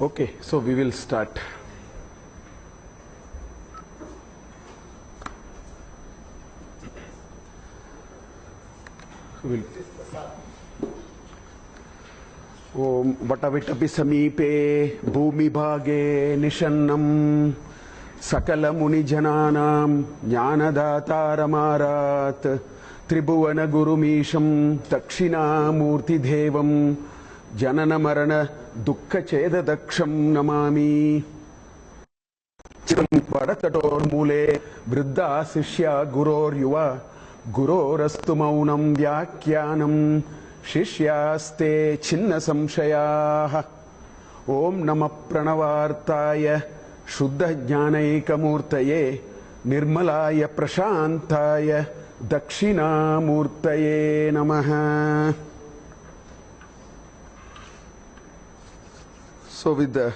Okay, so we will start. Om Vatavitapi Samipe Bhumi Bhage Nishannam Sakala Muni Jananam Jnanadatharamarat Tribhuvana Gurumisham Dakshinamurty Devam Janana Marana Dukkha Cheda Daksham Namami Chiram Padakator Mule Vriddha Sishya Guror Yuva Gurorastu Maunam Vyakhyanam Shishyaste Chinna Samshayaha Om Nama Pranavartaya Shuddha Jnanaikamurtaye Nirmalaya Prashantaya Dakshinamurtaye Namaha. So with the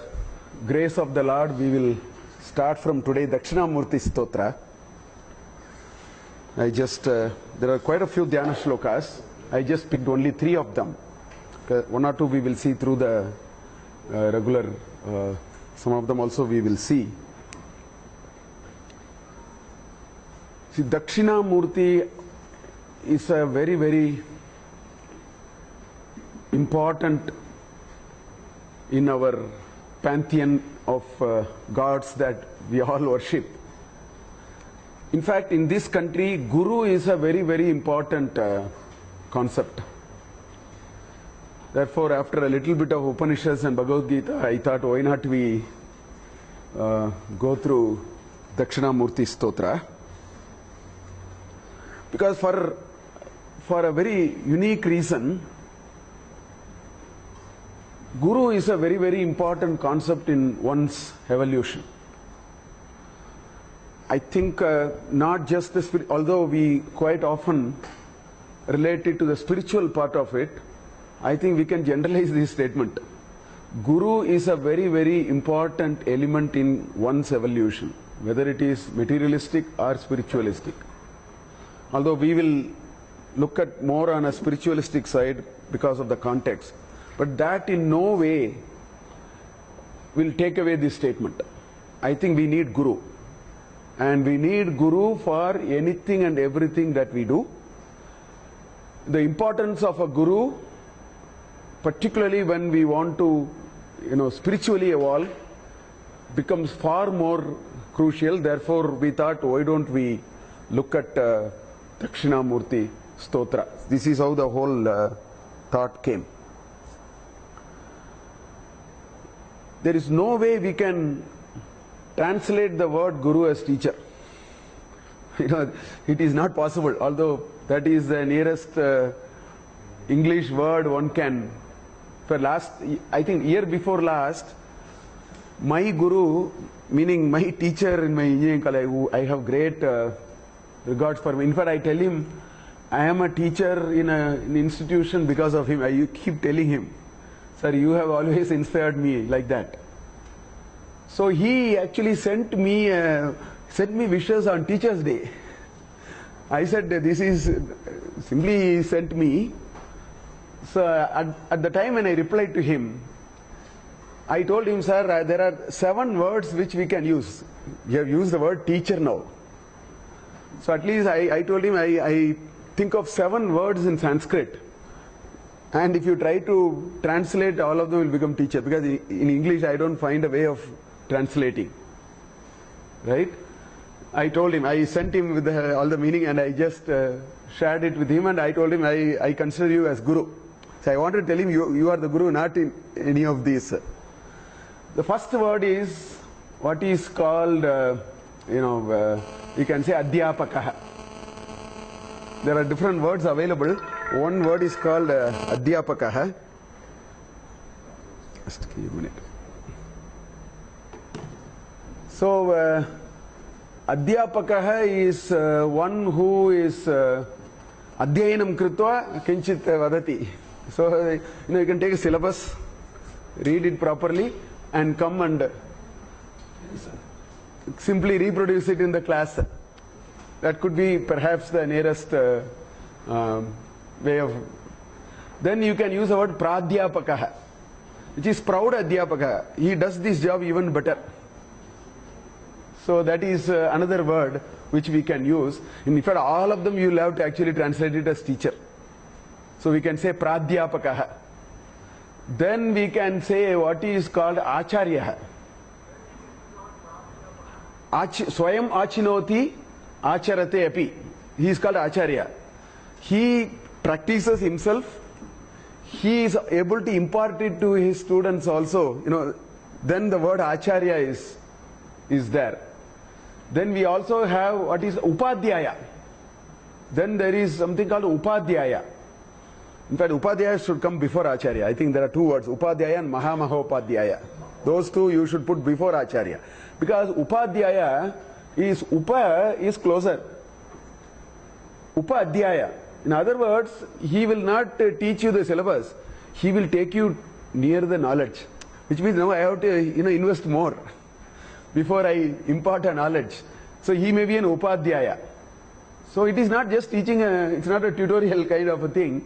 grace of the Lord, we will start from today Dakshinamurty Stotra. I just, there are quite a few Dhyana shlokas. I just picked only 3 of them. One or two we will see through the regular, some of them also we will see. See, Dakshinamurty is a very, very important in our pantheon of gods that we all worship. In fact, in this country, Guru is a very, very important concept. Therefore, after a little bit of Upanishads and Bhagavad Gita, I thought, why not we go through Dakshinamurty Stotra? Because for a very unique reason, Guru is a very, very important concept in one's evolution. I think not just the spirit, although we quite often relate it to the spiritual part of it, I think we can generalize this statement. Guru is a very, very important element in one's evolution, whether it is materialistic or spiritualistic. Although we will look at more on a spiritualistic side because of the context, but that in no way will take away this statement. I think we need Guru. And we need Guru for anything and everything that we do. The importance of a Guru, particularly when we want to, spiritually evolve, becomes far more crucial. Therefore, we thought, why don't we look at Dakshinamurty Stotra? This is how the whole thought came. There is no way we can translate the word Guru as teacher. It is not possible, although that is the nearest English word one can. For last, I think year before last, my Guru, meaning my teacher in my engineering college, who I have great regards for him. In fact, I tell him, I am a teacher in an institution because of him. I keep telling him, sir, you have always inspired me like that. So he actually sent me wishes on Teachers' Day. I said, this is simply he sent me. So at the time when I replied to him, I told him, sir, there are 7 words which we can use. You have used the word teacher now. So at least I told him, I think of 7 words in Sanskrit. And if you try to translate, all of them will become teacher. Because in English, I don't find a way of translating. Right? I told him, I sent him with all the meaning, and I just shared it with him, and I told him, I consider you as Guru. So I wanted to tell him, you are the Guru, not in any of these. The first word is what is called, you can say Adhyapakaha. There are different words available. One word is called Adhyapakaha. Just give me a minute. So, Adhyapakaha is one who is Adhyayanam Kritva Kinchit Vadati. So, you can take a syllabus, read it properly, and come and simply reproduce it in the class. That could be perhaps the nearest way of. Then you can use the word pradhyapakaha, which is proud adhyapakaha. He does this job even better. So that is another word which we can use. In fact, all of them you will have to actually translate it as teacher. So we can say pradhyapakaha. Then we can say what is called acharya. Swayam achinoti acharate api. He is called acharya. He practices himself. He is able to impart it to his students also. Then the word acharya is there. Then we also have what is upadhyaya. Then there is something called upadhyaya. In fact, upadhyaya should come before acharya. I think there are two words, upadhyaya and mahamahopadhyaya. Those two you should put before acharya. Because upadhyaya is, upa is closer. Upadhyaya. In other words, he will not teach you the syllabus. He will take you near the knowledge. Which means now I have to invest more before I impart a knowledge. So he may be an upadhyaya. So it is not just teaching, it's not a tutorial kind of a thing.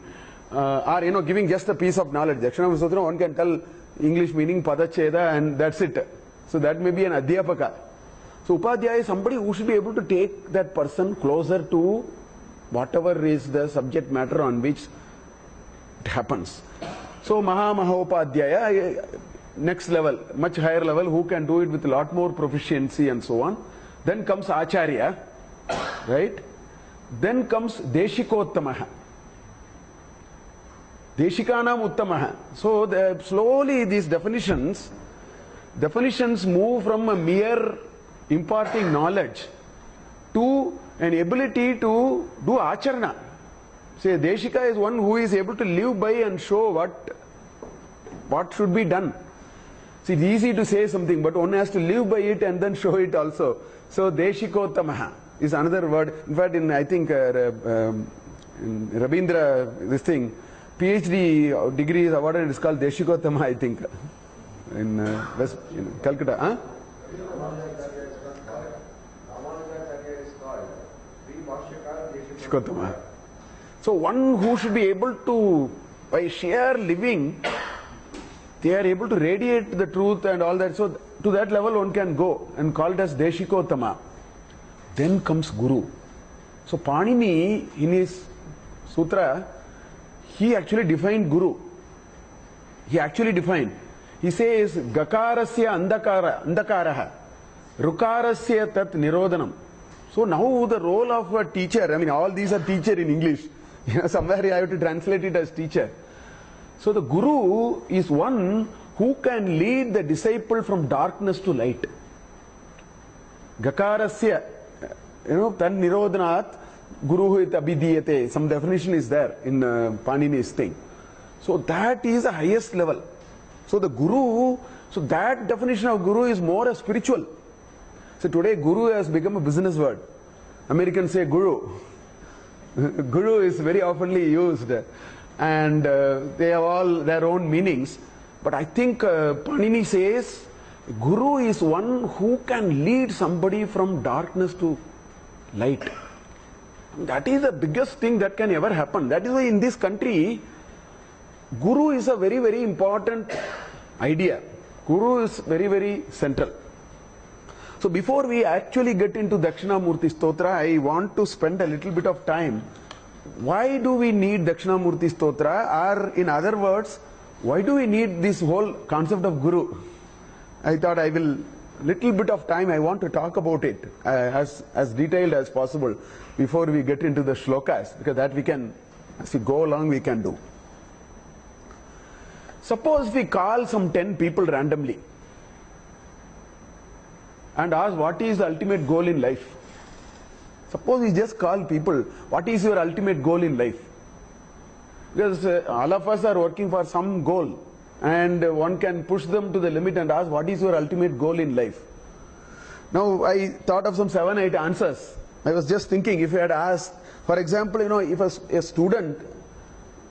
Or giving just a piece of knowledge. Dakshinamurty Stotram, one can tell English meaning padacheda and that's it. So that may be an adhyapaka. So upadhyaya is somebody who should be able to take that person closer to whatever is the subject matter on which it happens. So mahamahopadhyaya, next level, much higher level, who can do it with a lot more proficiency and so on. Then comes acharya, right? Then comes deshikottamaha. Deshikanam uttamaha. So slowly these definitions move from a mere imparting knowledge to an ability to do acharana. Say Deshika is one who is able to live by and show what should be done. See, it's easy to say something, but one has to live by it and then show it also. So Deshikottamaha is another word. In fact, I think in Rabindra, this thing, PhD degree is awarded, it is called Deshikottama, I think, in Calcutta. Huh? Deshikottama. So one who should be able to, by sheer living, they are able to radiate the truth and all that. So to that level one can go and call it as Deshikottama. Then comes Guru. So Panini in his sutra, he actually defined Guru. He says, Gakarasya andakaraha, Rukarasya tat nirodhanam. So now the role of a teacher, all these are teacher in English. Somewhere I have to translate it as teacher. So the Guru is one who can lead the disciple from darkness to light. Gakarasya, tan nirodhanat, Guru it abhidiyate. Some definition is there in Panini's thing. So that is the highest level. So the Guru, so that definition of Guru is more a spiritual. So today Guru has become a business word. Americans say Guru. Guru is very oftenly used and they have all their own meanings. But I think Panini says Guru is one who can lead somebody from darkness to light. That is the biggest thing that can ever happen. That is why in this country, Guru is a very, very important idea. Guru is very, very central. So before we actually get into Dakshinamurty Stotra, I want to spend a little bit of time. Why do we need Dakshinamurty Stotra? Or in other words, why do we need this whole concept of Guru? I thought I will, little bit of time I want to talk about it as detailed as possible before we get into the shlokas, because that we can, as we go along, we can do. Suppose we call some 10 people randomly and ask what is the ultimate goal in life. Suppose we just call people, what is your ultimate goal in life? Because all of us are working for some goal and one can push them to the limit and ask what is your ultimate goal in life. Now I thought of some 7-8 answers. I was just thinking, if you had asked, for example, if a student,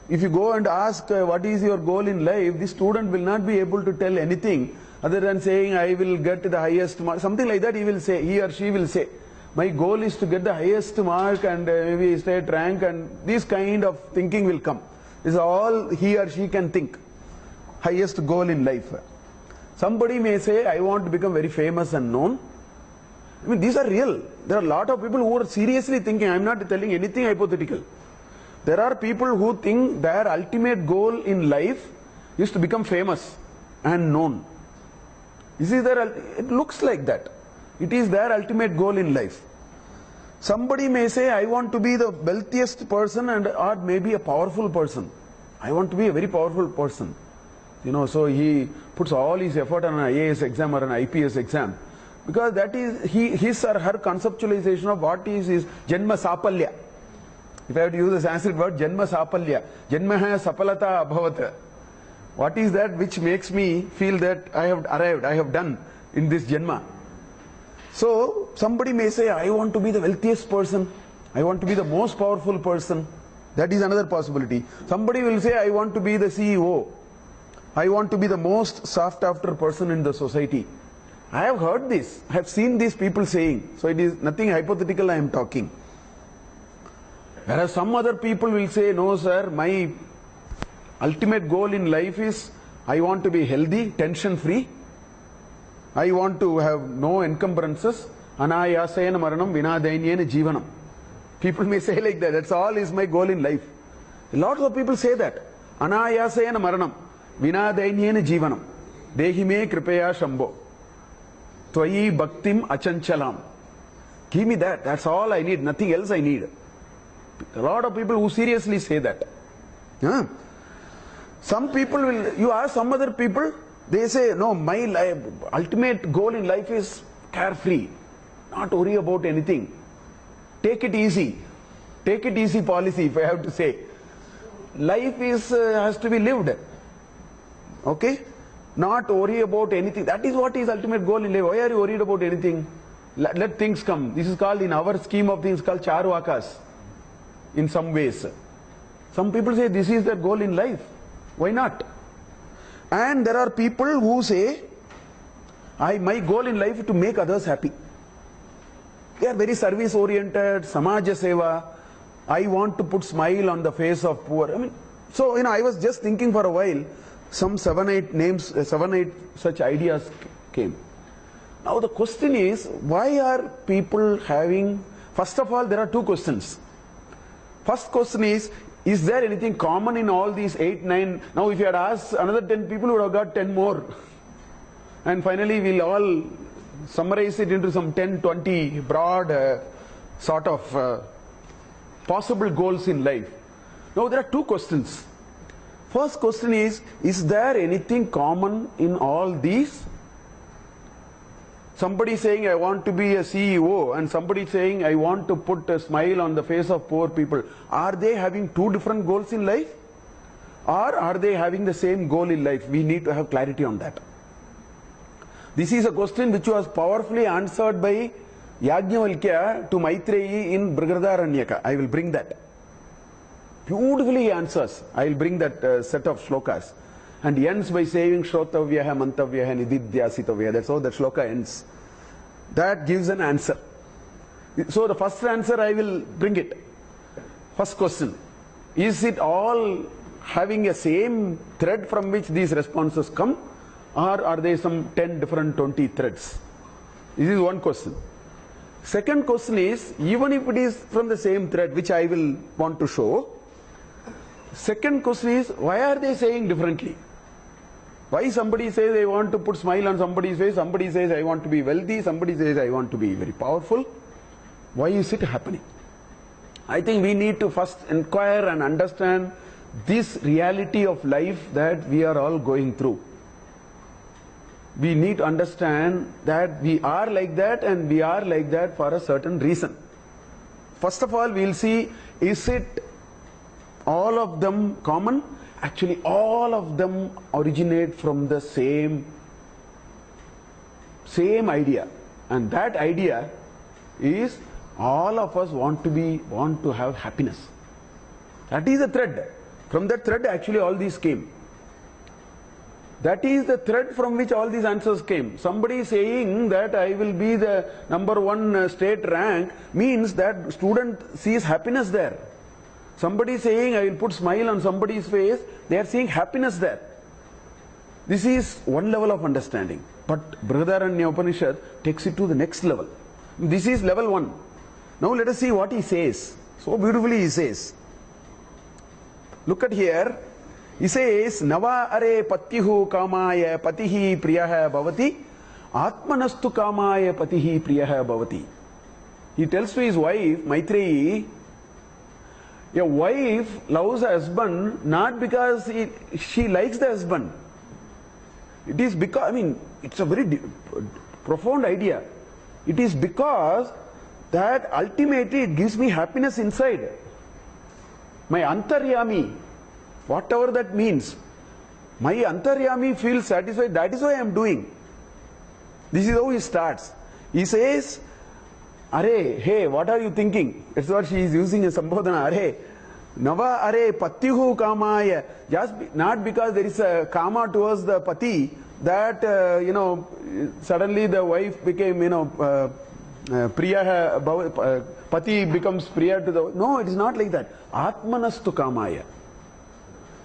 if you go and ask what is your goal in life, the student will not be able to tell anything Other than saying, I will get the highest mark, something like that he or she will say. My goal is to get the highest mark and maybe state rank, and this kind of thinking will come. This is all he or she can think. Highest goal in life. Somebody may say, I want to become very famous and known. I mean, these are real. There are a lot of people who are seriously thinking. I am not telling anything hypothetical. There are people who think their ultimate goal in life is to become famous and known. It looks like that. It is their ultimate goal in life. Somebody may say, I want to be the wealthiest person or maybe a powerful person. I want to be a very powerful person. So he puts all his effort on an IAS exam or an IPS exam. Because that is his or her conceptualization of what is his Janma Sapalya. If I have to use the Sanskrit word, Janma Sapalya. Janmaha Sapalata Abhavat. What is that which makes me feel that I have arrived, I have done in this Janma? So somebody may say, I want to be the wealthiest person. I want to be the most powerful person. That is another possibility. Somebody will say, I want to be the CEO. I want to be the most sought after person in the society. I have heard this. I have seen these people saying. So it is nothing hypothetical I am talking. Whereas some other people will say, no sir, my ultimate goal in life is I want to be healthy, tension free. I want to have no encumbrances. Anayasayana maranam vinadainyena jivanam. People may say like that. That's all is my goal in life. Lots of people say that. Anayasayana maranam vinadainyena jivanam. Dehime kripaya shambho. Tvayi bhaktim achanchalam. Give me that. That's all I need. Nothing else I need. A lot of people who seriously say that. Some people will, you ask some other people, they say, no, my life, ultimate goal in life is carefree. Not worry about anything. Take it easy. Take it easy policy, if I have to say. Life has to be lived. Okay? Not worry about anything. That is what is ultimate goal in life. Why are you worried about anything? Let things come. This is called, in our scheme of things, called charvakas. In some ways. Some people say this is their goal in life. Why not? And there are people who say, my goal in life is to make others happy. They are very service oriented, samaja seva. I want to put smile on the face of poor. I mean, so I was just thinking for a while, some 7-8 such ideas came. Now the question is, why are people having, first of all, there are two questions. First question is there anything common in all these 8, 9? Now if you had asked another 10 people, would have got 10 more. And finally we'll all summarize it into some 10, 20 broad sort of possible goals in life. Now there are two questions. First question is there anything common in all these? Somebody saying, I want to be a CEO, and somebody saying, I want to put a smile on the face of poor people. Are they having two different goals in life? Or are they having the same goal in life? We need to have clarity on that. This is a question which was powerfully answered by Yajnavalkya to Maitreyi in Brihadaranyaka. I will bring that. Beautifully he answers. I will bring that set of shlokas. And he ends by saying, Shrotavyaha, Mantavyaha, Nididhyasitavyaha. That's how the shloka ends. That gives an answer. So the first answer I will bring it. First question. Is it all having a same thread from which these responses come? Or are there some 10 different 20 threads? This is one question. Second question is, even if it is from the same thread, which I will want to show, second question is, why are they saying differently? Why somebody says I want to put smile on somebody's face, somebody says I want to be wealthy, somebody says I want to be very powerful. Why is it happening? I think we need to first inquire and understand this reality of life that we are all going through. We need to understand that we are like that and we are like that for a certain reason. First of all, we will see, is it all of them common? Actually, all of them originate from the same idea. And that idea is all of us want to have happiness. That is the thread. From that thread, actually, all these came. That is the thread from which all these answers came. Somebody saying that I will be the number one state rank means that student sees happiness there. Somebody saying I will put smile on somebody's face, they are seeing happiness there. This is one level of understanding. But Brihadaranya Upanishad takes it to the next level. This is level 1. Now let us see what he says. So beautifully he says. Look at here. He says, Nava are patyuhu kamaya patihi priyaha bhavati, atmanastu kamaya patihi priyaha bhavati. He tells to his wife, Maitreyi, a wife loves her husband not because she likes the husband. It is because, it's a very profound idea. It is because that ultimately it gives me happiness inside. My antaryami, whatever that means, my antaryami feels satisfied. That is why I am doing. This is how he starts. He says, Are, hey, what are you thinking? That's what she is using in Sambodhana. Are, Nava are patyuhu kamaya. Just not because there is a kama towards the pati that, suddenly the wife became, priya, pati becomes priya to the. No, it is not like that. Atmanastu kamaya.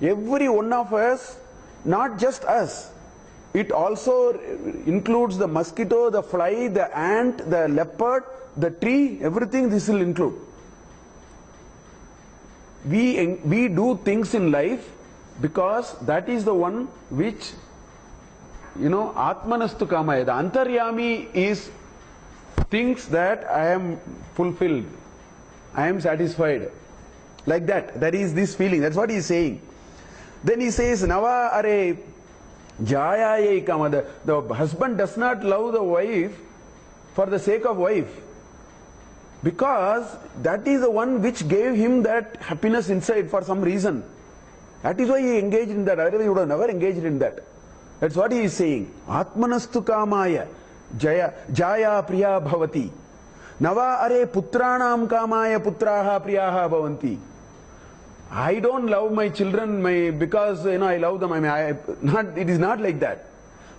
Every one of us, not just us, it also includes the mosquito, the fly, the ant, the leopard, the tree, everything this will include. We do things in life because that is the one which, Atmanastu Kamaya. The Antaryami is thinks that I am fulfilled, I am satisfied. Like that. That is this feeling. That's what he is saying. Then he says, Nava are jayaye kama. The husband does not love the wife for the sake of wife. Because that is the one which gave him that happiness inside for some reason. That is why he engaged in that. Otherwise he would have never engaged in that. That's what he is saying. Atmanastu kamaya jaya priya bhavati. Nava are putranam kamaya putraha priyaha bhavanti. I don't love my children because I love them. It is not like that.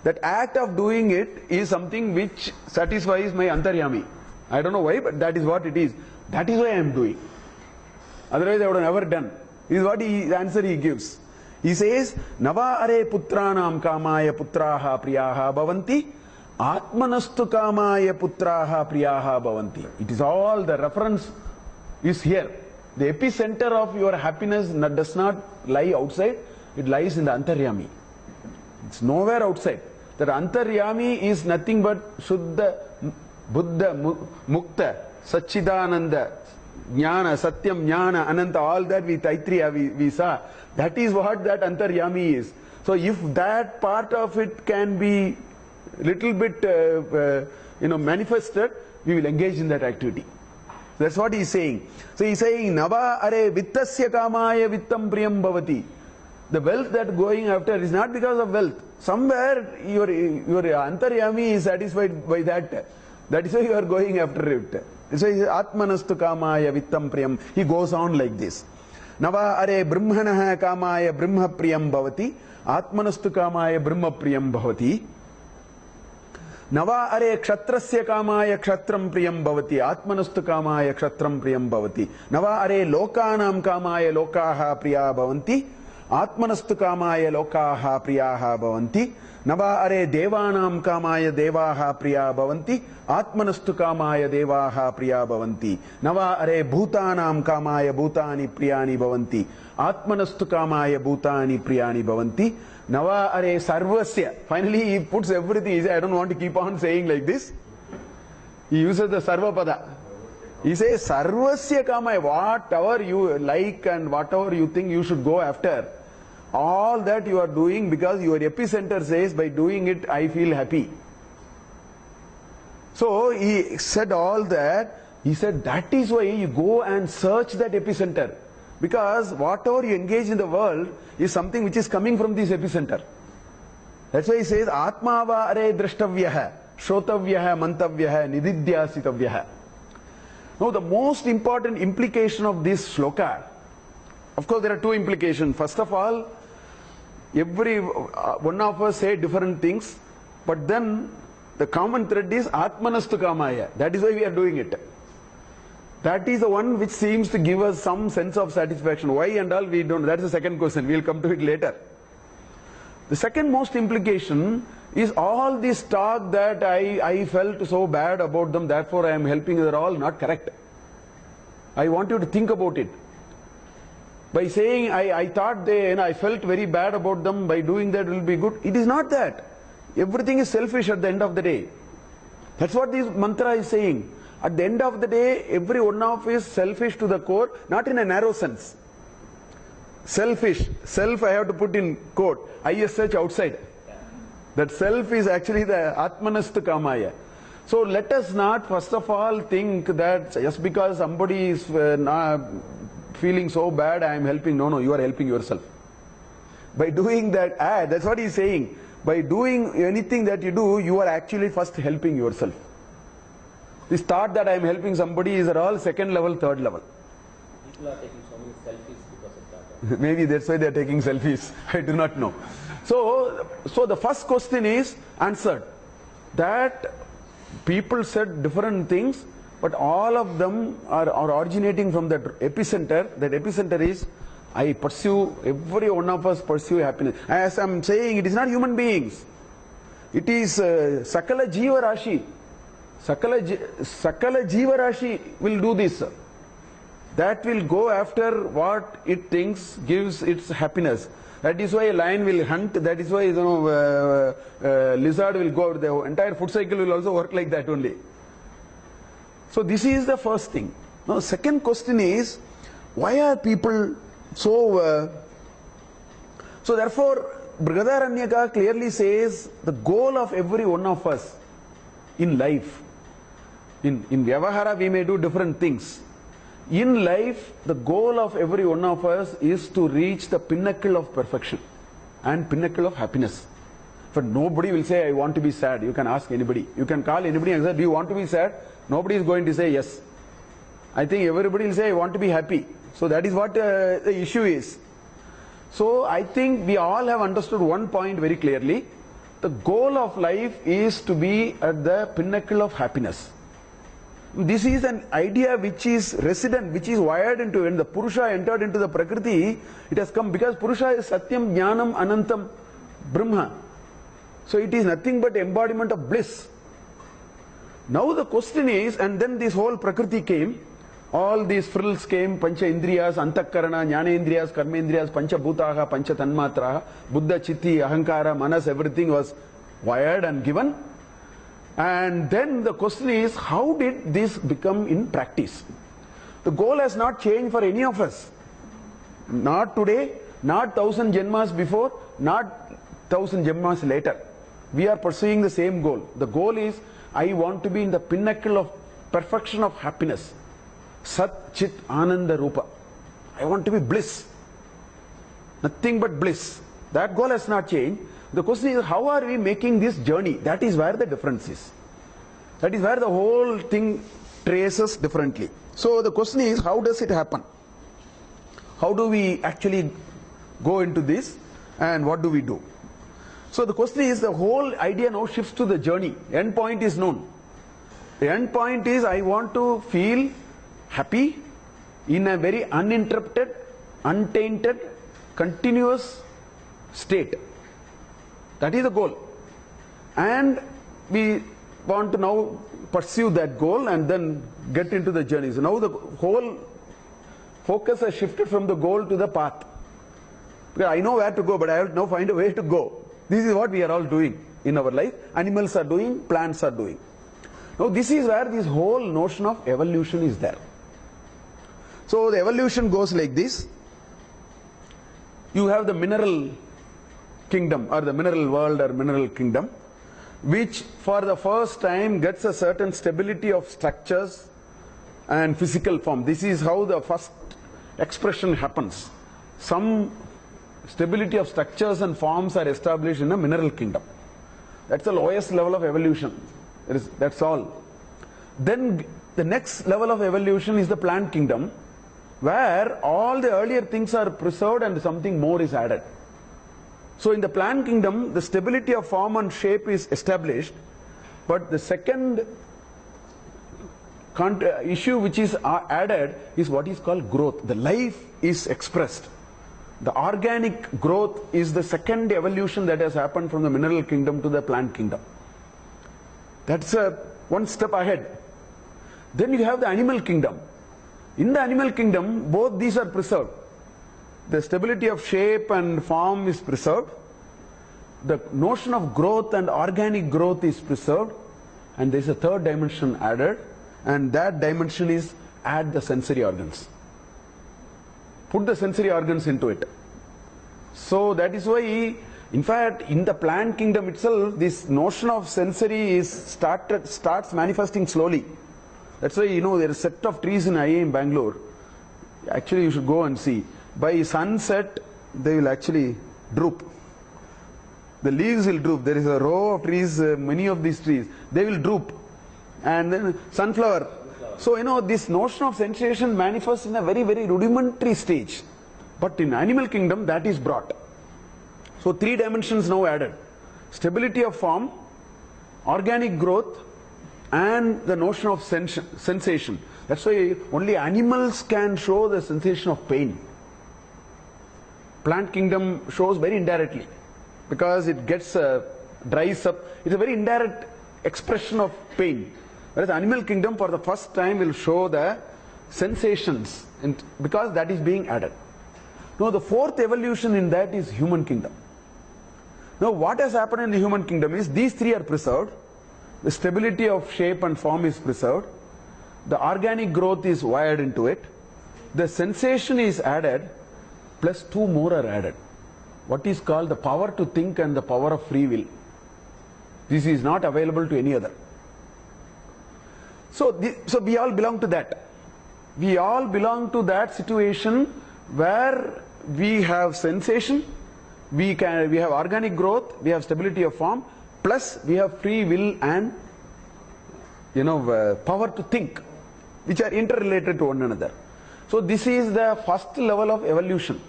That act of doing it is something which satisfies my antaryami. I don't know why, but that is what it is. That is why I am doing. Otherwise I would have never done. This is what the answer he gives. He says, Nava are putranam kamaya putraha priyaha bhavanti, atmanastu kamaya putraha priyaha bhavanti. It is all, the reference is here. The epicenter of your happiness does not lie outside, it lies in the antaryami. It's nowhere outside. That antaryami is nothing but Shuddha, Buddha, Mukta, Satchidananda, Jnana, Satyam, Jnana, Ananta, all that with Taitriya we saw. That is what that antaryami is. So if that part of it can be little bit manifested, we will engage in that activity. That's what he is saying. So he is saying, Nava are vittasya kamaya vittam priyam bhavati. The wealth that going after is not because of wealth. Somewhere your antaryami is satisfied by that. That is why you are going after it. So Atmanastu kamaya vittam priyam. He goes on like this. Nava are brahmanaha kamaya brahma priyam bhavati. Atmanastu kamaya brahma priyam bhavati. Nava are kshatrasya kamaya kshatram priyam bhavati. Atmanastu kamaya kshatram priyam bhavati. Nava are lokanam kamaya lokaha priya bhavanti. Atmanastu kamaya lokaha priyaha bhavanti. Nava are devanam kamaya devaha priya bhavanti. Atmanastu kamaya devaha priya bhavanti. Nava are bhutanam kamaya bhutani priyani bhavanti. Atmanastu kamaya bhutani priyani bhavanti. Nava are sarvasya. Finally he puts everything. I don't want to keep on saying like this. He uses the sarvapada. He says sarvasya kamaya. Whatever you like and whatever you think you should go after, all that you are doing because your epicenter says by doing it I feel happy. So he said all that. He said that is why you go and search that epicenter. Because whatever you engage in the world is something which is coming from this epicenter. That's why he says Atma va are drashtavyaha, shrotavyaha, mantavyaha, nididhyasitavyaha. Now the most important implication of this shloka, of course there are two implications. First of all, every one of us say different things, but then the common thread is Atmanastu Kamaya. That is why we are doing it. That is the one which seems to give us some sense of satisfaction. Why and all we don't. That's the second question. We'll come to it later. The second most implication is all this talk that I felt so bad about them, therefore I am helping, they are all not correct. I want you to think about it. By saying I thought I felt very bad about them, by doing that will be good. It is not that. Everything is selfish at the end of the day. That's what this mantra is saying. At the end of the day, every one of us is selfish to the core, not in a narrow sense. Selfish. Self I have to put in quote. ISH outside. That self is actually the Atmanastha Kamaya. So let us not first of all think that just because somebody is not feeling so bad, I am helping. No, you are helping yourself. By doing that, that's what he is saying. By doing anything that you do, you are actually first helping yourself. This thought that I am helping somebody is all second level, third level. People are taking so many selfies because of that. Maybe that's why they are taking selfies. I do not know. So the first question is answered. That people said different things, but all of them are originating from that epicenter. That epicenter is, I pursue, every one of us pursue happiness. As I am saying, it is not human beings. It is Sakala Jiva Rashi. Sakala Jiva Rashi will do this. That will go after what it thinks gives its happiness. That is why a lion will hunt. That is why lizard will go. The entire food cycle will also work like that only. So this is the first thing. Now second question is, why are people so... so therefore, Brihadaranyaka clearly says the goal of every one of us in life, in Vyavahara we may do different things. In life, the goal of every one of us is to reach the pinnacle of perfection and pinnacle of happiness. But nobody will say, I want to be sad. You can ask anybody. You can call anybody and say, do you want to be sad? Nobody is going to say yes. I think everybody will say, I want to be happy. So that is what the issue is. So I think we all have understood one point very clearly. The goal of life is to be at the pinnacle of happiness. This is an idea which is resident, which is wired into when the Purusha entered into the Prakriti, it has come because Purusha is Satyam, Jnanam, Anantam, Brahma. So it is nothing but embodiment of bliss. Now the question is, and then this whole Prakriti came, all these frills came, Pancha Indriyas, Antakarana, Jnana Indriyas, Karma Indriyas, Pancha Bhutaha, Pancha Tanmatraha, Buddha, Chitti, Ahankara, Manas, everything was wired and given. And then the question is, how did this become in practice? The goal has not changed for any of us. Not today, not 1000 Janmas before, not 1000 Janmas later. We are pursuing the same goal. The goal is, I want to be in the pinnacle of perfection of happiness. Sat Chit Ananda Rupa. I want to be bliss. Nothing but bliss. That goal has not changed. The question is, how are we making this journey? That is where the difference is. That is where the whole thing traces differently. So the question is, how does it happen? How do we actually go into this and what do we do? So the question is, the whole idea now shifts to the journey. End point is known. The end point is, I want to feel happy in a very uninterrupted, untainted, continuous state. That is the goal. And we want to now pursue that goal and then get into the journey. So now the whole focus has shifted from the goal to the path. Because I know where to go, but I have to now find a way to go. This is what we are all doing in our life. Animals are doing, plants are doing. Now this is where this whole notion of evolution is there. So the evolution goes like this. You have the mineral kingdom or the mineral world or mineral kingdom, which for the first time gets a certain stability of structures and physical form. This is how the first expression happens. Some stability of structures and forms are established in a mineral kingdom. That's the lowest level of evolution. That's all. Then the next level of evolution is the plant kingdom, where all the earlier things are preserved and something more is added. So in the plant kingdom, the stability of form and shape is established, but the second issue which is added is what is called growth. The life is expressed. The organic growth is the second evolution that has happened from the mineral kingdom to the plant kingdom. That's one step ahead. Then you have the animal kingdom. In the animal kingdom, both these are preserved. The stability of shape and form is preserved. The notion of growth and organic growth is preserved. And there is a third dimension added. And that dimension is add the sensory organs. Put the sensory organs into it. So that is why, in fact, in the plant kingdom itself, this notion of sensory starts manifesting slowly. That's why, there is a set of trees in IIM Bangalore. Actually, you should go and see. By sunset, they will actually droop. The leaves will droop. There is a row of trees, many of these trees, they will droop. And then sunflower. So, this notion of sensation manifests in a very, very rudimentary stage. But in animal kingdom, that is brought. So, three dimensions now added. Stability of form, organic growth, and the notion of sensation. That's why only animals can show the sensation of pain. Plant kingdom shows very indirectly, because it gets dries up. It's a very indirect expression of pain. Whereas animal kingdom for the first time will show the sensations, because that is being added. Now the fourth evolution in that is human kingdom. Now what has happened in the human kingdom is these three are preserved. The stability of shape and form is preserved. The organic growth is wired into it. The sensation is added, plus two more are added. What is called the power to think and the power of free will. This is not available to any other. So we all belong to that. We all belong to that situation where we have sensation, we have organic growth, we have stability of form, plus we have free will and power to think, which are interrelated to one another. So this is the first level of evolution.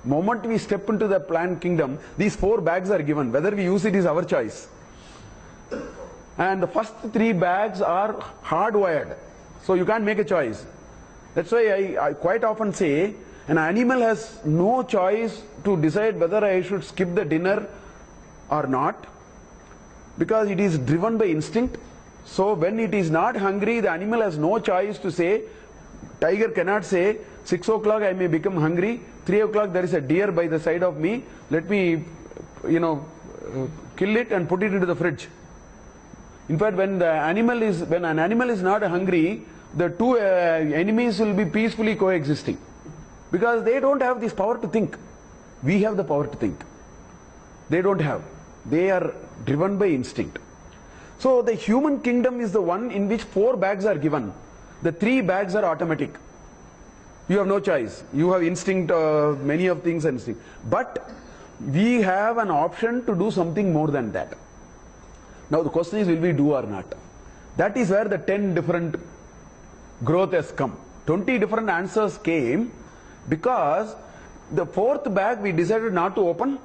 Moment we step into the plant kingdom, these four bags are given. Whether we use it is our choice. And the first three bags are hardwired. So you can't make a choice. That's why I quite often say, an animal has no choice to decide whether I should skip the dinner or not, because it is driven by instinct. So when it is not hungry, the animal has no choice to say. Tiger cannot say, 6 o'clock I may become hungry, 3 o'clock there is a deer by the side of me, let me kill it and put it into the fridge. In fact, when an animal is not hungry, the two enemies will be peacefully coexisting, because they don't have this power to think. We have the power to think. They don't have. They are driven by instinct. So the human kingdom is the one in which four bags are given. The three bags are automatic. You have no choice. You have instinct, many of things are instinct. But we have an option to do something more than that. Now the question is, will we do or not? That is where the 10 different growth has come. 20 different answers came, because the fourth bag we decided not to open,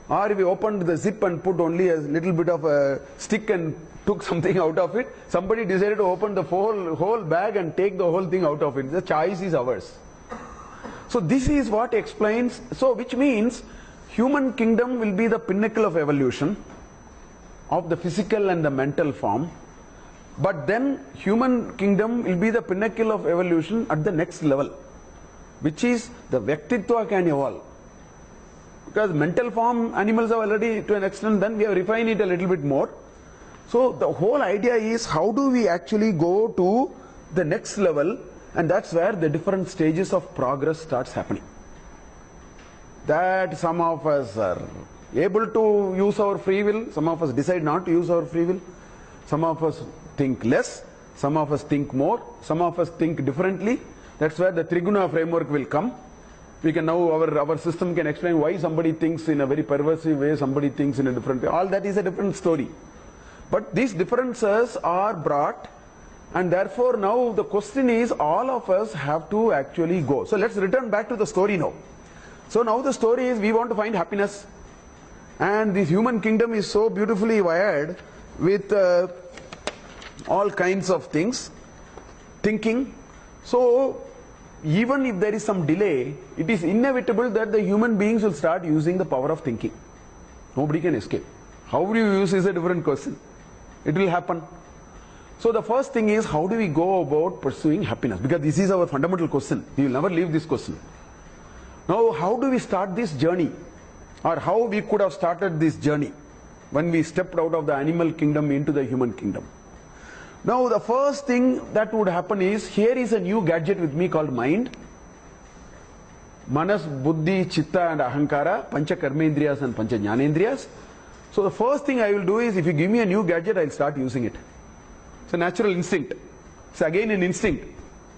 or we opened the zip and put only a little bit of a stick and took something out of it. Somebody decided to open the whole bag and take the whole thing out of it. The choice is ours. So this is what explains, which means human kingdom will be the pinnacle of evolution of the physical and the mental form. But then human kingdom will be the pinnacle of evolution at the next level, which is the Vyaktitva can evolve. Because mental form animals have already to an extent, then we have refined it a little bit more. So the whole idea is, how do we actually go to the next level, and that's where the different stages of progress starts happening. That some of us are able to use our free will, some of us decide not to use our free will, some of us think less, some of us think more, some of us think differently. That's where the Triguna framework will come. We can now, our system can explain why somebody thinks in a very perversive way, somebody thinks in a different way. All that is a different story. But these differences are brought, and therefore now the question is, all of us have to actually go. So let's return back to the story now. So now the story is, we want to find happiness. And this human kingdom is so beautifully wired with all kinds of things, thinking. So even if there is some delay, it is inevitable that the human beings will start using the power of thinking. Nobody can escape. How will you use is a different question. It will happen. So the first thing is, how do we go about pursuing happiness? Because this is our fundamental question. We will never leave this question. Now, how do we start this journey? Or how we could have started this journey when we stepped out of the animal kingdom into the human kingdom? Now, the first thing that would happen is, here is a new gadget with me called mind. Manas, Buddhi, Chitta and Ahankara, Pancha Karmendriyas and Pancha Jnanendriyas. So the first thing I will do is, if you give me a new gadget, I will start using it. It's a natural instinct. It's again an instinct,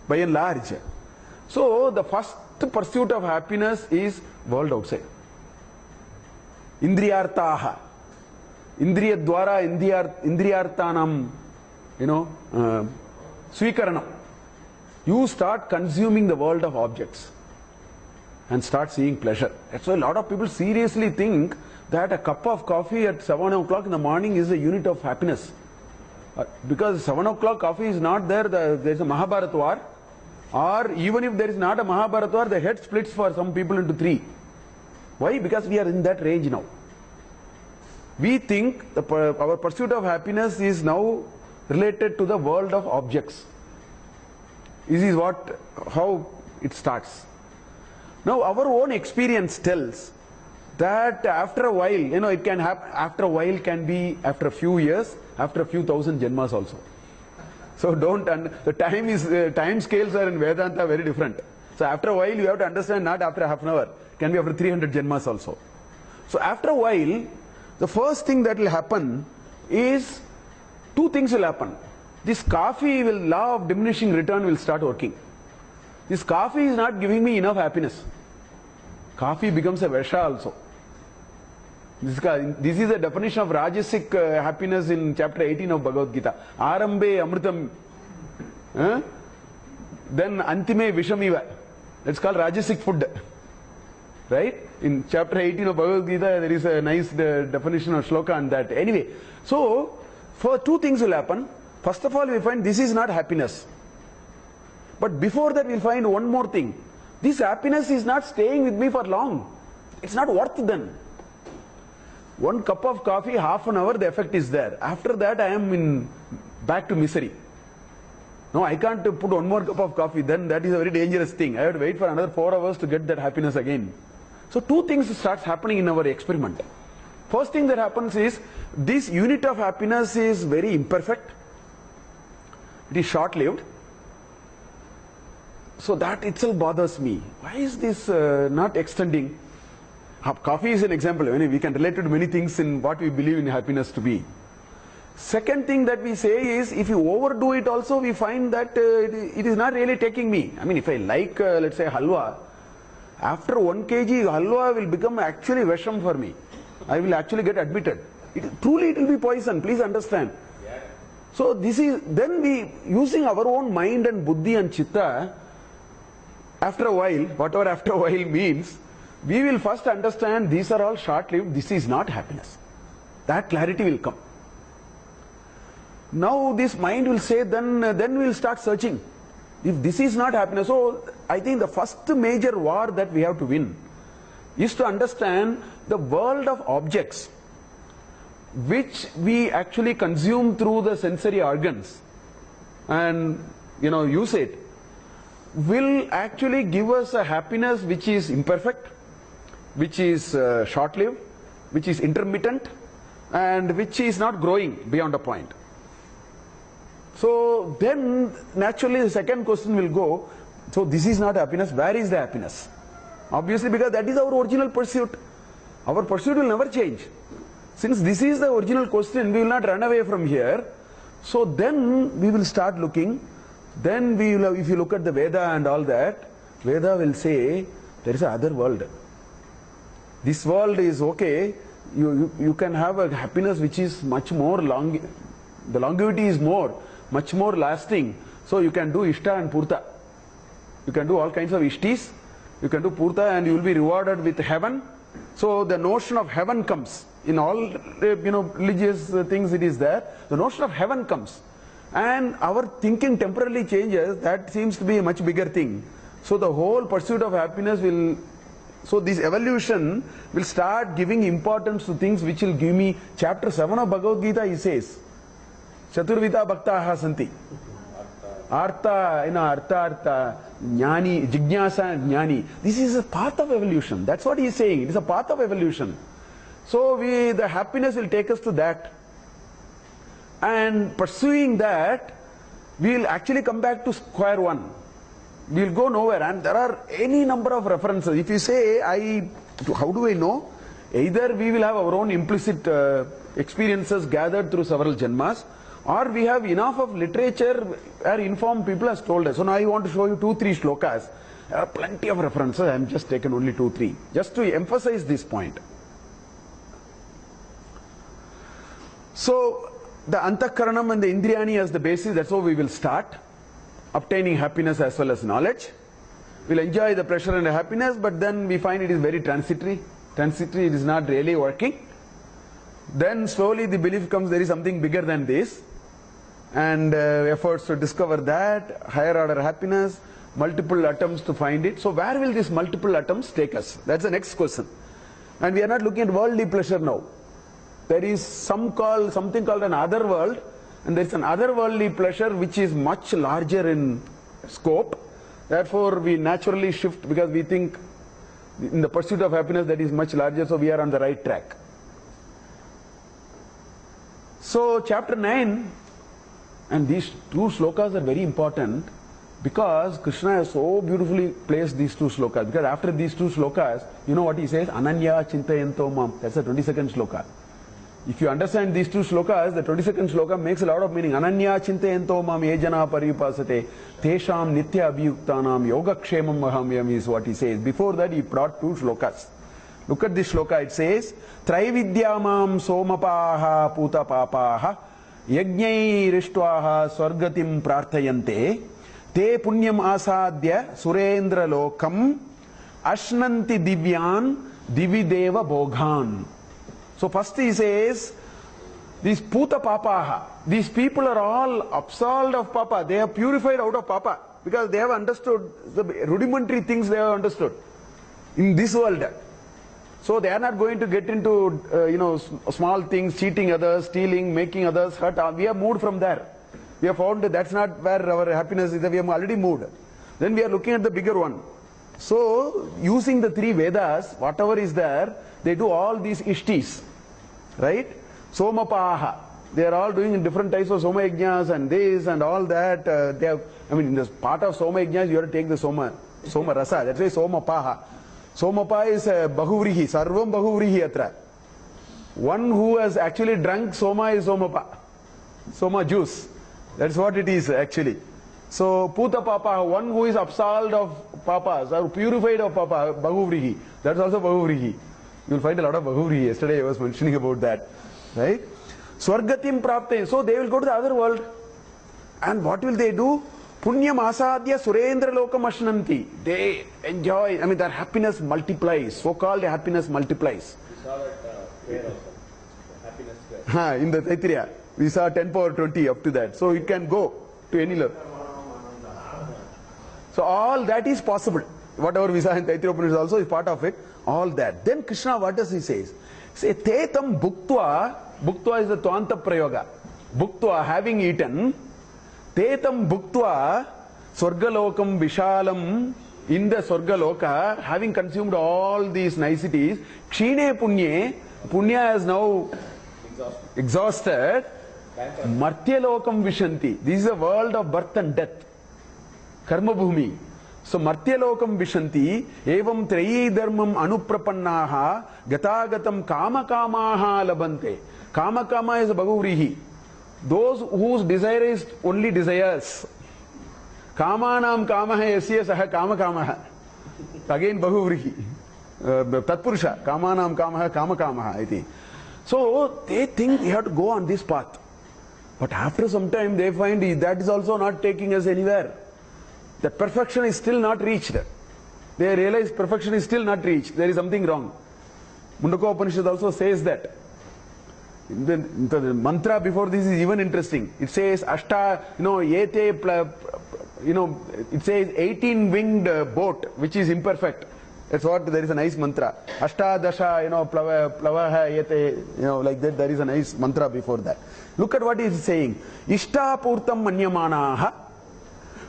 by and large. So the first pursuit of happiness is world outside. Indriyartaha. Indriya dwara indriyartanam, swikaranam. You start consuming the world of objects and start seeing pleasure. That's why a lot of people seriously think that a cup of coffee at 7 o'clock in the morning is a unit of happiness. Because 7 o'clock coffee is not there, there is a Mahabharata war. Or even if there is not a Mahabharata war, the head splits for some people into 3. Why? Because we are in that range now. We think our pursuit of happiness is now related to the world of objects. This is how it starts. Now our own experience tells that after a while, it can happen, after a while can be after a few years, after a few thousand janmas also. So the time scales are in Vedanta very different. So after a while you have to understand, not after half an hour, can be after 300 janmas also. So after a while, the first thing that will happen is, 2 things will happen. This law of diminishing return will start working. This coffee is not giving me enough happiness. Coffee becomes a vesha also. This is the definition of Rajasic happiness in chapter 18 of Bhagavad Gita. Arambe amritam. Then antime vishamiva. That's called Rajasic food. Right? In chapter 18 of Bhagavad Gita, there is a nice definition of shloka on that. Anyway, so for 2 things will happen. First of all, we find this is not happiness. But before that, we'll find one more thing. This happiness is not staying with me for long. It's not worth then. 1 cup of coffee, half an hour, the effect is there. After that, I am back to misery. No, I can't put 1 more cup of coffee, then that is a very dangerous thing. I have to wait for another 4 hours to get that happiness again. So 2 things starts happening in our experiment. First thing that happens is, this unit of happiness is very imperfect. It is short-lived. So that itself bothers me. Why is this not extending? Coffee is an example. We can relate to many things in what we believe in happiness to be. Second thing that we say is, if you overdo it also, we find that it is not really taking me. If I like, let's say, halwa, after 1 kg halwa will become actually vesham for me. I will actually get admitted. Truly it will be poison, please understand. So then we, using our own mind and buddhi and chitta, after a while, whatever after a while means, we will first understand these are all short-lived, this is not happiness. That clarity will come. Now this mind will say, then we will start searching. If this is not happiness, so I think the first major war that we have to win is to understand the world of objects which we actually consume through the sensory organs and use it, will actually give us a happiness which is imperfect, which is short-lived, which is intermittent, and which is not growing beyond a point. So then naturally the second question will go, so this is not happiness, where is the happiness? Obviously, because that is our original pursuit. Our pursuit will never change. Since this is the original question, we will not run away from here. So then we will start looking. Then we will, if you look at the Veda and all that, Veda will say there is another world. This world is okay. You can have a happiness which is much more long. The longevity is much more lasting. So you can do Ishta and Purta. You can do all kinds of Ishtis. You can do Purta and you will be rewarded with heaven. So the notion of heaven comes. In all religious things it is there. The notion of heaven comes. And our thinking temporarily changes. That seems to be a much bigger thing. So the whole pursuit of happiness will... So this evolution will start giving importance to things which will give me... Chapter 7 of Bhagavad Gita, he says, Chaturvita Bhaktaha Santi. Artha, artha, jnani, jignasa, jnani. This is a path of evolution. That's what he is saying. It is a path of evolution. So the happiness will take us to that. And pursuing that, we will actually come back to square one. We will go nowhere. And there are any number of references. If you say, how do I know? Either we will have our own implicit experiences gathered through several janmas, or we have enough of literature where informed people has told us. So now I want to show you 2-3 shlokas. There are plenty of references. I am just taken only 2-3. Just to emphasize this point. So the antakaranam and the indriyani as the basis, that's how we will start. Obtaining happiness as well as knowledge. We'll enjoy the pleasure and the happiness, but then we find it is very transitory. Transitory, it is not really working. Then slowly the belief comes there is something bigger than this. And efforts to discover that, higher order happiness, multiple attempts to find it. So where will these multiple attempts take us? That's the next question. And we are not looking at worldly pleasure now. There is something called an other world, and there is an otherworldly pleasure which is much larger in scope. Therefore we naturally shift because we think in the pursuit of happiness that is much larger, so we are on the right track. So chapter 9, and these 2 shlokas are very important because Krishna has so beautifully placed these 2 shlokas. Because after these 2 shlokas, you know what he says? Ananya chintayanto mam. That's the 22nd shloka. If you understand these 2 shlokas, the 22nd shloka makes a lot of meaning. Ananya chintayanto mam ejana paripasate tesham nitya abhiyuktanam yogakshemam mahamyam is what he says. Before that he brought 2 shlokas. Look at this shloka. It says, Traividyamam somapaha puta papaha yajnai rishtvaha swargatim prarthayante te punyam asadya surendra lokam ashnanti divyan divideva boghan. So first he says, these puta papaha, these people are all absolved of papa. They are purified out of papa because they have understood the rudimentary things they have understood in this world. So they are not going to get into, small things, cheating others, stealing, making others hurt. We have moved from there. We have found that that's not where our happiness is. We have already moved. Then we are looking at the bigger one. So using the 3 Vedas, whatever is there, they do all these ishtis, right? Somapaha. They are all doing different types of soma yajnas and this and all that. They have, in this part of soma yajnas, you have to take the soma rasa. That's why somapaha. Somapa is bahuvrihi, sarvam bahuvrihi atra. One who has actually drunk soma is somapa. Soma juice. That's what it is actually. So puta papa, one who is absolved of papas or purified of papa, bahuvrihi. That's also bahuvrihi. You will find a lot of bahuvrihi. Yesterday I was mentioning about that. Right? Swargatim prapte. So they will go to the other world. And what will they do? Punyam asadya surendra lokam ashnanti. They enjoy, their happiness multiplies. So-called happiness multiplies. We saw that prayer also. Happiness prayer. In the Taittiriya. We saw 10 power 20 up to that. So it can go to any level. So all that is possible. Whatever we saw in Taittiriya Upanishad also is part of it. All that. Then Krishna, what does he say? Say, Tetam bhuktva. Bhuktva is the Tvanta Prayoga. Bhuktva, having eaten. Tetam bhuktva swargalokam vishalam, in the swargaloka, having consumed all these niceties, kshine punye, punya is now exhausted, martyalokam vishanti. This is a world of birth and death. Karma bhumi. So martyalokam vishanti, evam treyi dharmam anuprapannaha, gatagatam kama kamaha labante. Kama kama is bahuvrihi. Those whose desire is only desires. Kamanam kamaha yasya saha kama kamaha. Again bahuvrihi. Tatpurusha. Kamanam kamaha kama kamaha. Iti. So they think they have to go on this path. But after some time they find that is also not taking us anywhere. That perfection is still not reached. They realize perfection is still not reached. There is something wrong. Mundako Upanishad also says that. The mantra before this is even interesting. It says Ashta, it says 18-winged boat, which is imperfect. That's what, there is a nice mantra. Ashta dasha, plavaha yete, like that, there is a nice mantra before that. Look at what he is saying. Ishta purtam manyamanaha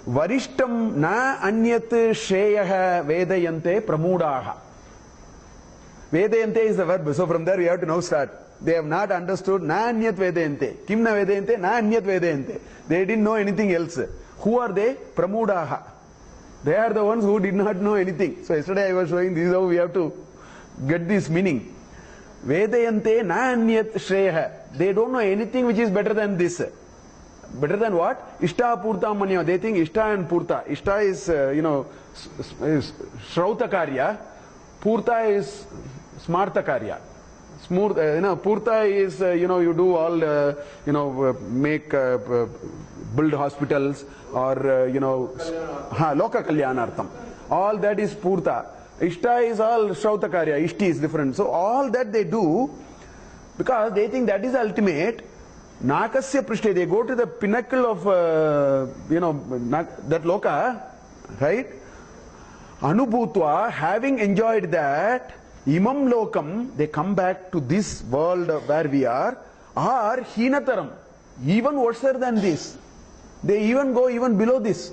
varishtam na anyat shreyaha vedayante pramudaha. Vedayante is the verb, so from there we have to now start. They have not understood na anyat vedayante. Kim na vedayante? Na anyat vedayante. They didn't know anything else. Who are they? Pramudaha. They are the ones who did not know anything. So yesterday I was showing this is how we have to get this meaning. Vedayante na anyat shreyaha. They don't know anything which is better than this. Better than what? Ishta purta manya. They think Ishta and Purta. Ishta is, is Shrauta Karya. Purta is Smarta Karya. Purta is, you do all, build hospitals or, Loka Kalyanartham. All that is Purta. Ishta is all Shrauta Karya. Ishti is different. So all that they do, because they think that is ultimate. Nakasya Prishte, they go to the pinnacle of, that Loka, right? Anubhutva, having enjoyed that, Imam Lokam, they come back to this world where we are Hinataram, even worse than this. They even go even below this.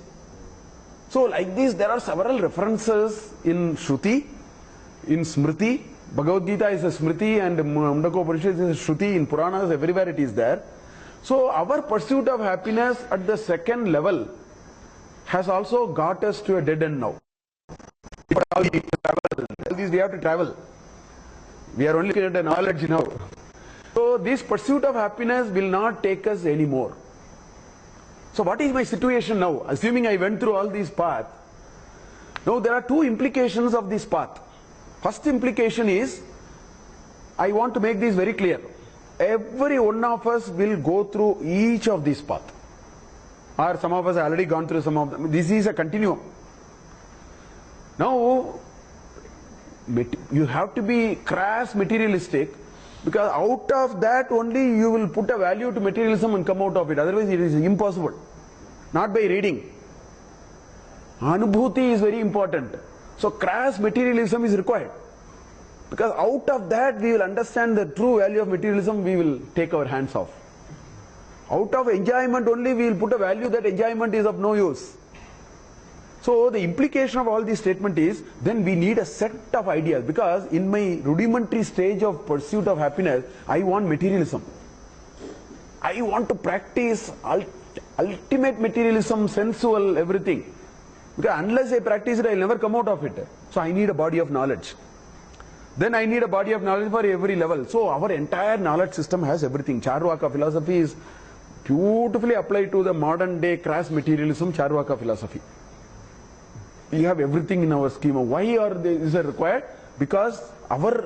So like this, there are several references in Shruti, in Smriti. Bhagavad Gita is a Smriti and Mundako Upanishad is a Shruti. In Puranas, everywhere it is there. So our pursuit of happiness at the second level has also got us to a dead end now. All these we have to travel. We are only looking at the knowledge now. So this pursuit of happiness will not take us anymore. So what is my situation now? Assuming I went through all these paths. Now there are two implications of this path. First implication is, I want to make this very clear. Every one of us will go through each of these paths. Or some of us have already gone through some of them. This is a continuum. Now, you have to be crass materialistic, because out of that only you will put a value to materialism and come out of it. Otherwise it is impossible. Not by reading. Anubhuti is very important. So crass materialism is required. Because out of that we will understand the true value of materialism, we will take our hands off. Out of enjoyment only we will put a value that enjoyment is of no use. So the implication of all this statement is, then we need a set of ideas, because in my rudimentary stage of pursuit of happiness, I want materialism. I want to practice ultimate materialism, sensual, everything. Because unless I practice it, I will never come out of it. So I need a body of knowledge. Then I need a body of knowledge for every level. So our entire knowledge system has everything. Charvaka philosophy is beautifully applied to the modern day crass materialism, Charvaka philosophy. We have everything in our schema. Why is it required? Because our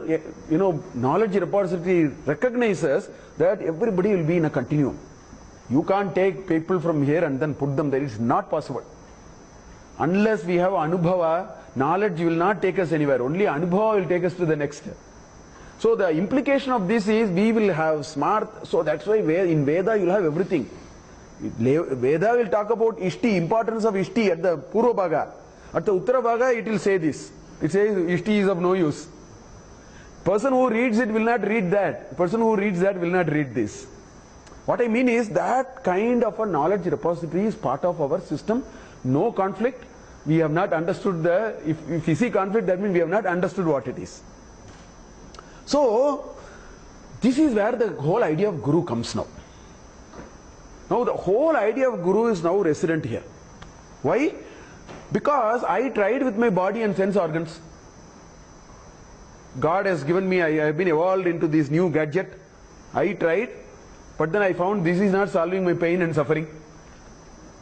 knowledge repository recognizes that everybody will be in a continuum. You can't take people from here and then put them there. It's not possible. Unless we have anubhava, knowledge will not take us anywhere. Only anubhava will take us to the next. So the implication of this is, we will have smart. So that's why in Veda you will have everything. Veda will talk about Ishti, importance of Ishti at the Purva Bhaga. At the Uttara Bhaga, it will say this. It says Ishti is of no use. Person who reads it will not read that. Person who reads that will not read this. What I mean is, that kind of a knowledge repository is part of our system. No conflict. We have not understood if we see conflict, that means we have not understood what it is. So, this is where the whole idea of Guru comes now. Now the whole idea of Guru is now resident here. Why? Because I tried with my body and sense organs. God has given me, I have been evolved into this new gadget. I tried, but then I found this is not solving my pain and suffering.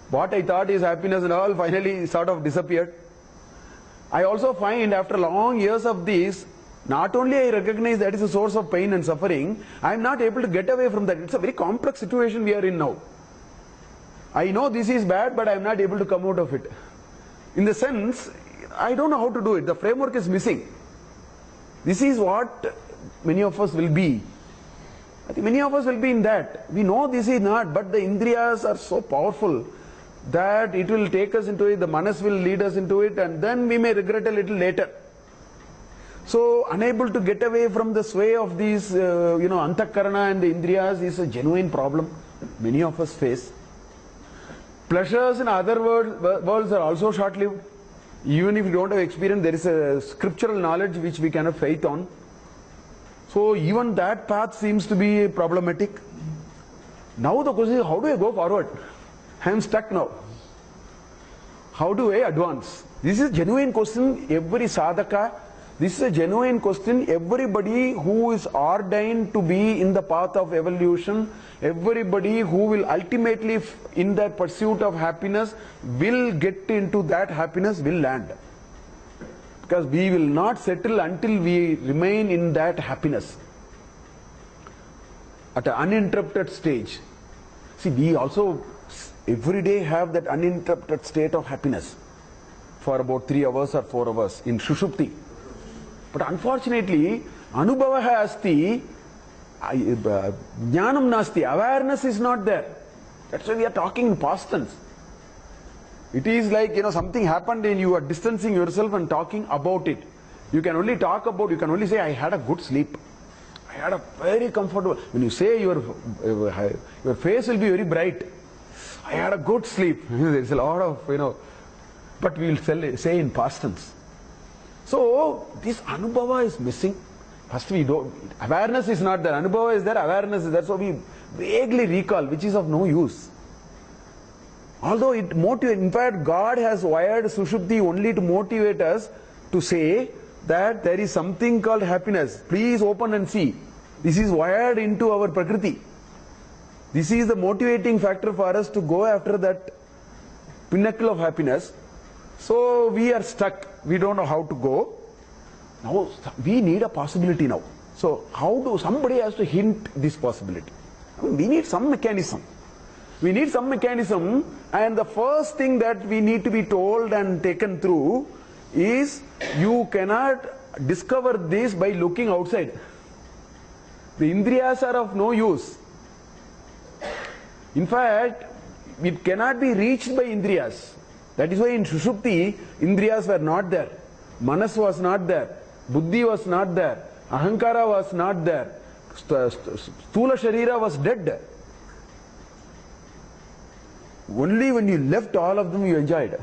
What I thought is happiness and all finally sort of disappeared. I also find after long years of this, not only I recognize that is a source of pain and suffering, I am not able to get away from that. It's a very complex situation we are in now. I know this is bad, but I am not able to come out of it. In the sense, I don't know how to do it. The framework is missing. This is what many of us will be. I think many of us will be in that. We know this is not, but the indriyas are so powerful that it will take us into it, the manas will lead us into it, and then we may regret a little later. So, unable to get away from the sway of these, antakarana and the indriyas is a genuine problem many of us face. Pleasures in other worlds are also short-lived. Even if you don't have experience, there is a scriptural knowledge which we cannot faith on. So, even that path seems to be problematic. Now the question is, how do I go forward? I am stuck now. How do I advance? This is a genuine question. Every sadhaka, this is a genuine question. Everybody who is ordained to be in the path of evolution, everybody who will ultimately in that pursuit of happiness will get into that happiness, will land. Because we will not settle until we remain in that happiness at an uninterrupted stage. See, we also every day have that uninterrupted state of happiness for about 3 hours or 4 hours in Shushupti. But unfortunately, Anubhavaha asti, Jnanam nasti, awareness is not there. That's why we are talking in past tense. It is like, something happened and you are distancing yourself and talking about it. You can only talk about, you can only say, I had a good sleep. I had a very comfortable, when you say your face will be very bright. I had a good sleep. There's a lot of, but we will say in past tense. So, this Anubhava is missing. First we don't, awareness is not there. Anubhava is there, awareness is there. So we vaguely recall, which is of no use. Although it motivates, in fact, God has wired Sushupti only to motivate us to say that there is something called happiness. Please open and see. This is wired into our Prakriti. This is the motivating factor for us to go after that pinnacle of happiness. So we are stuck. We don't know how to go. Now we need a possibility now. So somebody has to hint this possibility. We need some mechanism. We need some mechanism, and the first thing that we need to be told and taken through is you cannot discover this by looking outside. The indriyas are of no use. In fact, it cannot be reached by indriyas. That is why in Shushupti, indriyas were not there. Manas was not there. Buddhi was not there. Ahankara was not there. Sthula Sharira was dead. Only when you left all of them you enjoyed.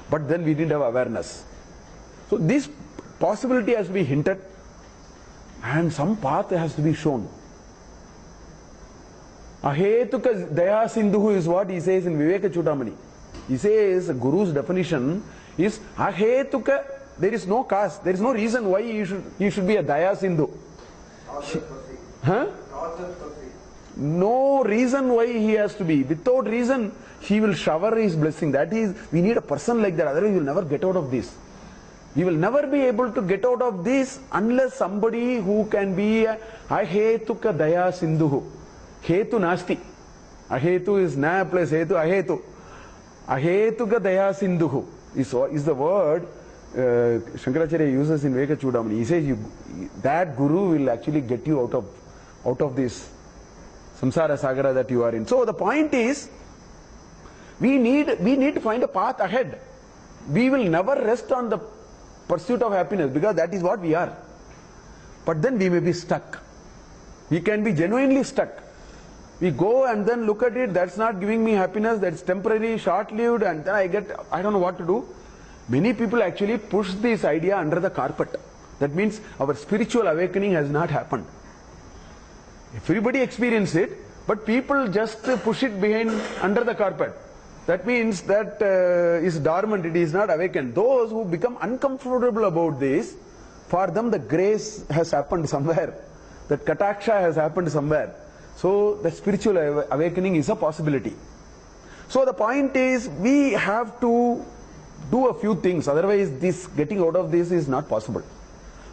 But then we didn't have awareness. So this possibility has to be hinted and some path has to be shown. Ahetuka Daya Sindhu is what he says in Viveka Chudamani. He says Guru's definition is Ahetuka, there is no cause, there is no reason why he should be a Daya Sindhu. No reason why he has to be. Without reason, he will shower his blessing. That is, we need a person like that, otherwise we will never get out of this. We will never be able to get out of this unless somebody who can be Ahetuka Daya Sindhu. Hetu Nasti. Ahetu is Na plus Hetu, Ahetu. Ahetuka Daya Sindhu is the word Shankaracharya uses in Viveka Chudamani. He says that Guru will actually get you out of this samsara sagara that you are in. So the point is, we need to find a path ahead. We will never rest on the pursuit of happiness because that is what we are. But then we may be stuck. We can be genuinely stuck. We go and then look at it, that's not giving me happiness, that's temporary, short-lived, and then I don't know what to do. Many people actually push this idea under the carpet. That means our spiritual awakening has not happened. Everybody experiences it, but people just push it under the carpet. That means that is dormant, it is not awakened. Those who become uncomfortable about this, for them the grace has happened somewhere. That kataksha has happened somewhere. So the spiritual awakening is a possibility. So the point is, we have to do a few things, otherwise this getting out of this is not possible.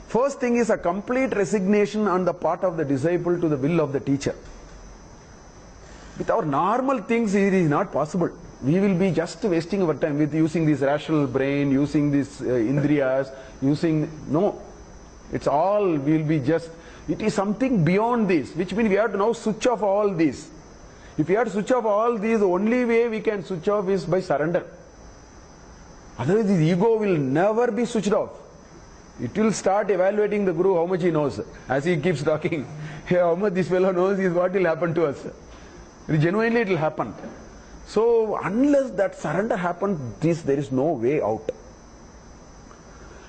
First thing is a complete resignation on the part of the disciple to the will of the teacher. With our normal things it is not possible. We will be just wasting our time with using this rational brain, using this indriyas, no. It's all, we will be just It is something beyond this, which means we have to now switch off all these. If we have to switch off all these, the only way we can switch off is by surrender. Otherwise, the ego will never be switched off. It will start evaluating the Guru how much he knows. As he keeps talking, hey, how much this fellow knows is what will happen to us. Genuinely it will happen. So unless that surrender happens, there is no way out.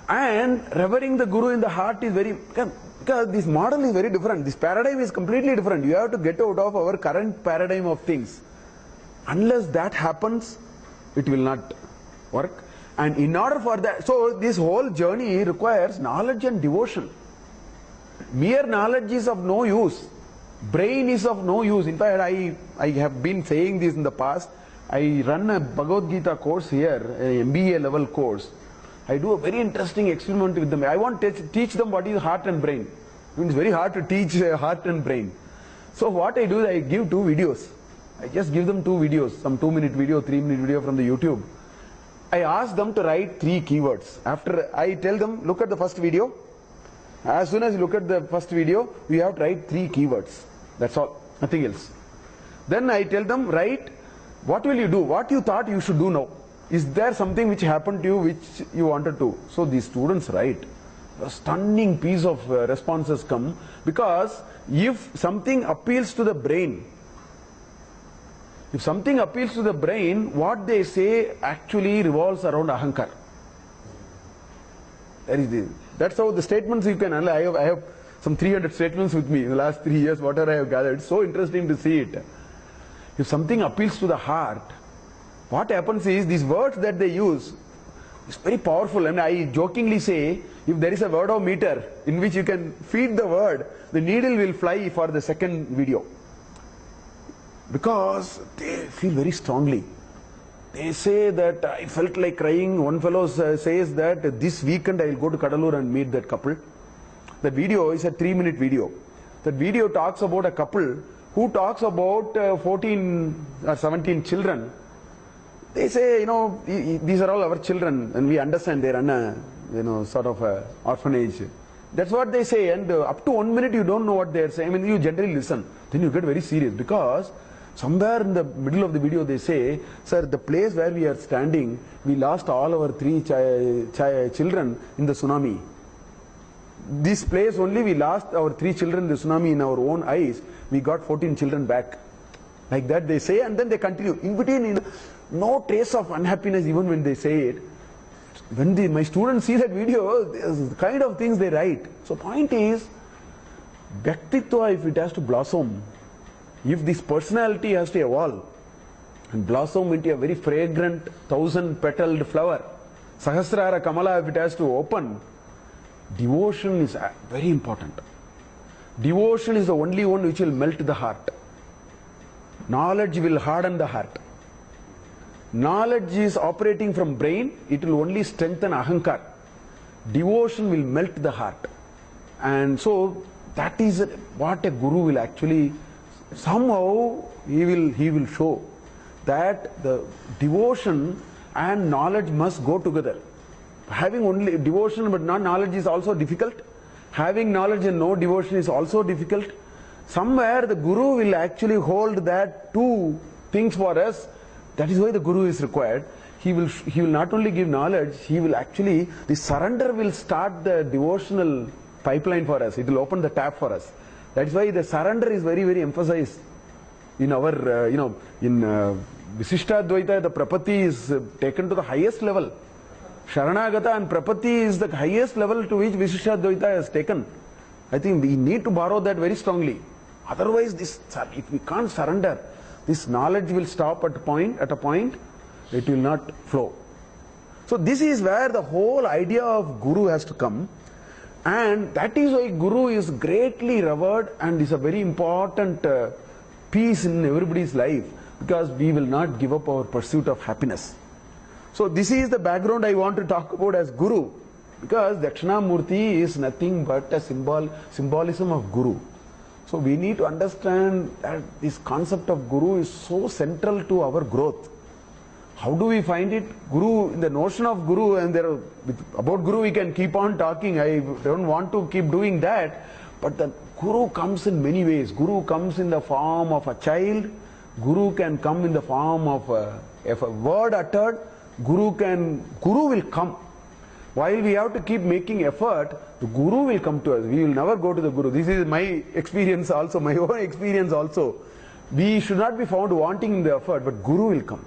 And revering the Guru in the heart is very, because this model is very different. This paradigm is completely different. You have to get out of our current paradigm of things. Unless that happens, it will not work. And in order for that, so this whole journey requires knowledge and devotion. Mere knowledge is of no use. Brain is of no use. In fact, I have been saying this in the past. I run a Bhagavad Gita course here, an MBA level course. I do a very interesting experiment with them. I want to teach them what is heart and brain. It's very hard to teach heart and brain. So what I do is I give 2 videos. I just give them 2 videos, some 2-minute video, 3-minute video from the YouTube. I ask them to write 3 keywords. After I tell them, look at the first video. As soon as you look at the first video, you have to write 3 keywords. That's all, nothing else. Then I tell them, write, what will you do? What you thought you should do now? Is there something which happened to you which you wanted to? So these students write. A stunning piece of responses come, because if something appeals to the brain, what they say actually revolves around ahankar. That's how the statements you can analyze. I have some 300 statements with me in the last 3 years, whatever I have gathered. It's so interesting to see it. If something appeals to the heart, what happens is these words that they use is very powerful. And I jokingly say, if there is a word of meter in which you can feed the word, the needle will fly for the second video. Because they feel very strongly. They say that I felt like crying. One fellow says that this weekend I will go to Kadalur and meet that couple. That video is a 3-minute video. That video talks about a couple who talks about 14 or 17 children. They say, these are all our children, and we understand they run a, sort of a orphanage. That's what they say, and up to 1 minute you don't know what they are saying. I mean, you generally listen. Then you get very serious, because somewhere in the middle of the video they say, sir, the place where we are standing, we lost all our 3 children in the tsunami. This place only we lost our 3 children in the tsunami in our own eyes. We got 14 children back. Like that they say, and then they continue. In between, no trace of unhappiness even when they say it. When my students see that video, the kind of things they write. So point is, Bhaktitva, if it has to blossom, if this personality has to evolve and blossom into a very fragrant 1,000-petaled flower, Sahasrara Kamala, if it has to open, devotion is very important. Devotion is the only one which will melt the heart. Knowledge will harden the heart. Knowledge is operating from brain, it will only strengthen ahankar. Devotion will melt the heart. And so that is what a guru will actually, somehow he will show that the devotion and knowledge must go together. Having only devotion but not knowledge is also difficult. Having knowledge and no devotion is also difficult. Somewhere the guru will actually hold that 2 things for us. That is why the guru is required. He will not only give knowledge, he will actually, the surrender will start the devotional pipeline for us. It will open the tap for us. That is why the surrender is very, very emphasized in our, in Visishtadvaita, the Prapatti is taken to the highest level. Sharanagata and Prapatti is the highest level to which Visishtadvaita has taken. I think we need to borrow that very strongly. Otherwise, if we can't surrender, this knowledge will stop at a point, it will not flow. So this is where the whole idea of guru has to come, and that is why guru is greatly revered and is a very important piece in everybody's life, because we will not give up our pursuit of happiness. So this is the background I want to talk about as guru, because Dakshinamurty is nothing but a symbolism of guru. So we need to understand that this concept of guru is so central to our growth. How do we find it? Guru, the notion of guru, and about guru we can keep on talking. I don't want to keep doing that. But the Guru comes in many ways. Guru comes in the form of a child. Guru can come in the form of if a word uttered. Guru will come. While we have to keep making effort, the Guru will come to us. We will never go to the Guru. This is my experience also, my own experience also. We should not be found wanting the effort, but Guru will come.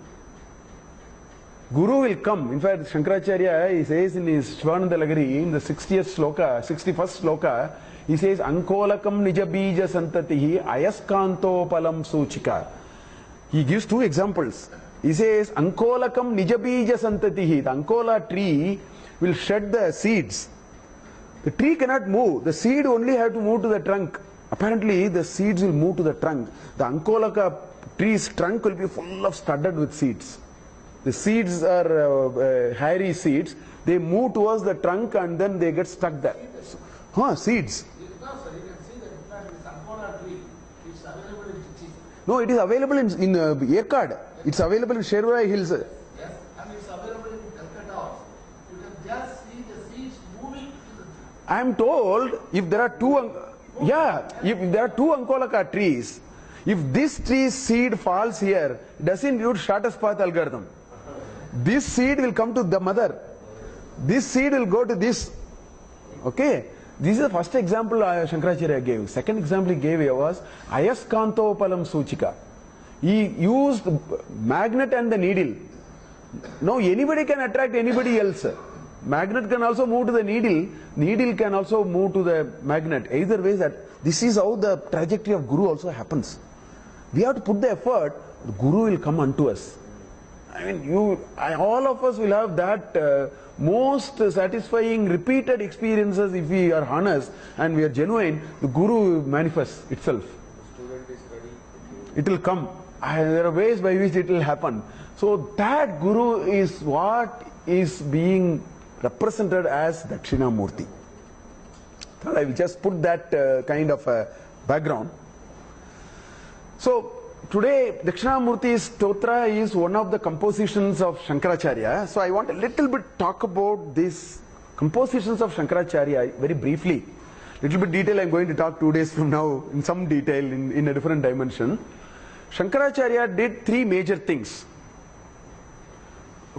Guru will come. In fact, Shankaracharya, he says in his Shivananda Lagari, in the 60th sloka, 61st sloka, he says, Ankolakam nijabija santatihi ayaskanto palam suchika. He gives two examples. He says, Ankolakam nijabija santatihi. The Ankola tree will shed the seeds. The tree cannot move. The seed only have to move to the trunk. Apparently, the seeds will move to the trunk. The Ankolaka tree's trunk will be full of studded with seeds. The seeds are hairy seeds. They move towards the trunk and then they get stuck there. Seeds. No, sir, you can see that in fact this Ankola tree is available in Chichi. No, it is available in Yerkad. It's available in Sherway Hills. Yes, and it's available in Calcutta also. You can just see the seeds moving to the tree. I am told if there are if there are two Ankolaka trees, if this tree's seed falls here, doesn't use shortest path algorithm. This seed will come to the mother. This seed will go to this. Okay. This is the first example Shankaracharya gave. Second example he gave was Ayaskanto Palam Suchika. He used magnet and the needle. Now anybody can attract anybody else. Magnet can also move to the needle. Needle can also move to the magnet. Either way, that this is how the trajectory of Guru also happens. We have to put the effort. The Guru will come unto us. I mean, all of us will have that most satisfying repeated experiences if we are honest and we are genuine. The Guru manifests itself. The student is ready. It will come. There are ways by which it will happen. So that Guru is what is being represented as Dakshinamurty. I will just put that kind of background. So today, Dakshinamurty Stotra is one of the compositions of Shankaracharya. So I want a little bit talk about these compositions of Shankaracharya very briefly. Little bit detail I am going to talk 2 days from now in some detail in a different dimension. Shankaracharya did three major things.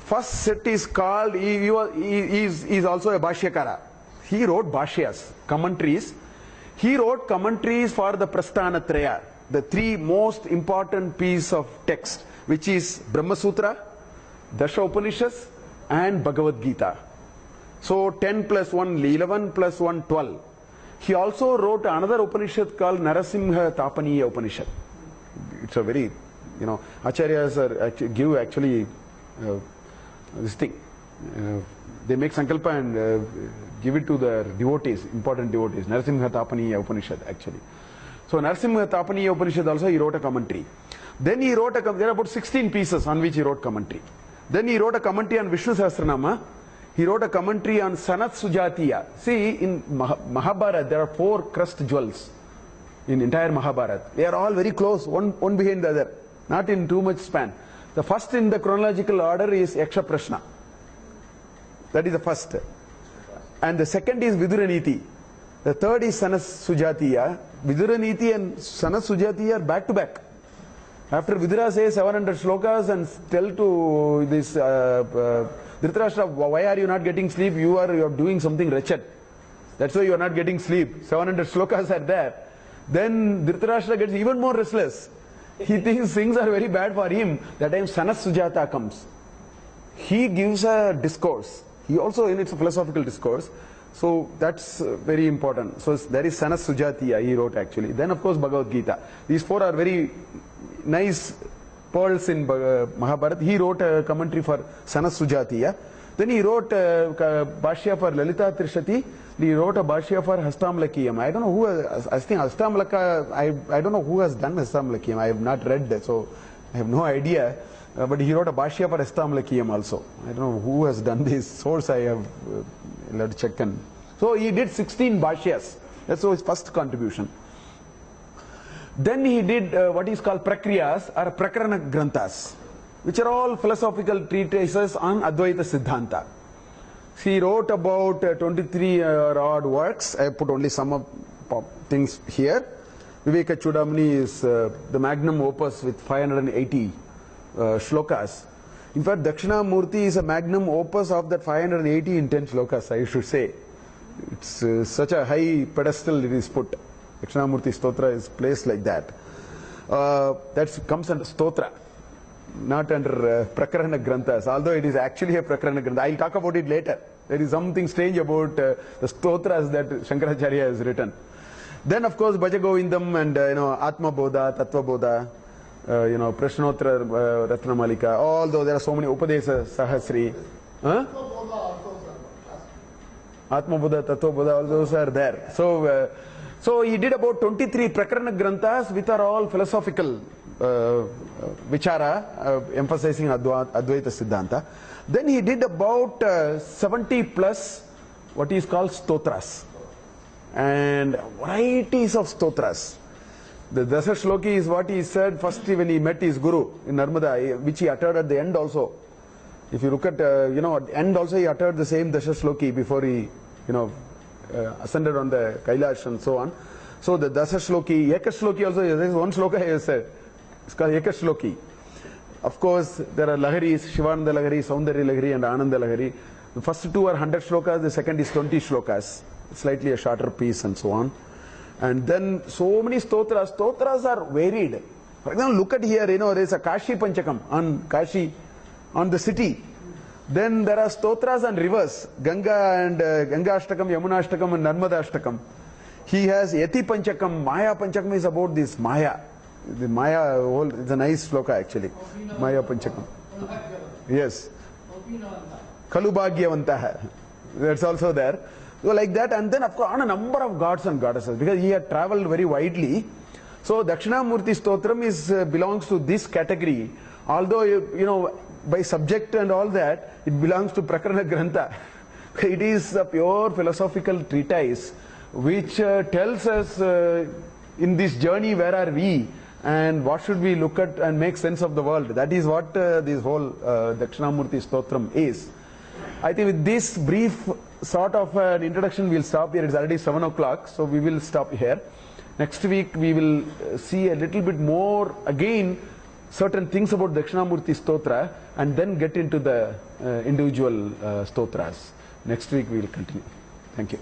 First set is called, he is also a Bhashyakara. He wrote Bhashyas, commentaries. He wrote commentaries for the Prasthanatraya, the three most important pieces of text, which is Brahma Sutra, Dasha Upanishads and Bhagavad Gita. So 10 plus 1, 11 plus 1, 12. He also wrote another Upanishad called Narasimha Tapaniya Upanishad. It's a very, Acharyas give actually this thing. They make sankalpa and give it to their devotees, important devotees. Narasimha Tapaniya Upanishad actually. So Narasimha Tapaniya Upanishad also he wrote a commentary. Then he wrote there are about 16 pieces on which he wrote commentary. Then he wrote a commentary on Vishnu Sahasranama. He wrote a commentary on Sanat Sujatiya. See, in Mahabharata there are 4 crust jewels in entire Mahabharata. They are all very close, one behind the other, not in too much span. The first in the chronological order is Yaksha Prashna. That is the first. And the second is Viduraniti. The third is Sanat Sujatiya. Viduraniti and Sanat Sujatiya are back to back. After Vidura says 700 shlokas and tell to this Dhritarashtra, why are you not getting sleep? You are doing something wretched. That's why you are not getting sleep. 700 shlokas are there. Then Dhritarashtra gets even more restless. He thinks things are very bad for him. That time Sanat Sujata comes. He gives a discourse. He also, it's a philosophical discourse. So that's very important. So there is Sanat Sujatiya he wrote actually. Then of course Bhagavad Gita. These 4 are very nice pearls in Mahabharata. He wrote a commentary for Sanat Sujatiya. Then he wrote Bhashya for Lalita Trishati. He wrote a Bhashya for Hastamlakiyam. I don't know who, I think Hastamlaka, I don't know who has done Hastamlakiyam. I have not read that, so I have no idea. But he wrote a Bhashya for Hastamlakiyam also. I don't know who has done this source. I have let to check. So he did 16 Bhashyas. That's his first contribution. Then he did what is called Prakriyas or Prakarana Granthas, which are all philosophical treatises on Advaita Siddhanta. He wrote about 23 odd works. I put only some of things here. Viveka Chudamani is the magnum opus with 580 shlokas. In fact, Dakshinamurti is a magnum opus of that 580 in 10 shlokas, I should say. It's such a high pedestal it is put. Dakshinamurti Stotra is placed like that. That comes under Stotra, not under Prakarana Granthas, although it is actually a Prakarana Grantha. I'll talk about it later. There is something strange about the Stotras that Shankaracharya has written. Then, of course, Bhaja Govindam and Atma Bodha, Tattva Bodha, Prashnottara Ratnamalika, all those, there are so many Upadesa Sahasri. Huh? Atma Bodha, Tattva Bodha, all those are there. So he did about 23 Prakarana Granthas, which are all philosophical Vichara, emphasizing Advaita Siddhanta. Then he did about 70 plus what is called Stotras. And varieties of Stotras. The Dasa Shloki is what he said first when he met his Guru in Narmada, which he uttered at the end also. If you look at, at the end also he uttered the same Dasa Shloki before he, ascended on the Kailash and so on. So the Dasa Shloki, Eka Shloki also, there is one Shloka he has said. It's called Eka Shloki. Of course, there are Laharis, Shivananda Lahari, Saundari Lahari and Ananda Lahari. The first two are 100 shlokas, the second is 20 shlokas. Slightly a shorter piece and so on. And then so many stotras. Stotras are varied. For example, look at here, there is a Kashi Panchakam on Kashi, on the city. Then there are stotras on rivers, Ganga and Ganga Ashtakam, Yamuna Ashtakam and Narmada Ashtakam. He has Yati Panchakam, Maya Panchakam is about this Maya. The Maya, it's a nice shloka actually. Maya Panchakam. Yes. Kalubhagyavantaha. That's also there. So like that, and then of course on a number of gods and goddesses, because he had traveled very widely. So Dakshinamurti Stotram belongs to this category. Although, by subject and all that, it belongs to Prakarana Grantha. It is a pure philosophical treatise which tells us in this journey where are we and what should we look at and make sense of the world. That is what this whole Dakshinamurti Stotram is. I think with this brief sort of an introduction we'll stop here. It's already 7 o'clock, so we will stop here. Next week we will see a little bit more again certain things about Dakshinamurti Stotra and then get into the individual stotras. Next week we will continue. Thank you.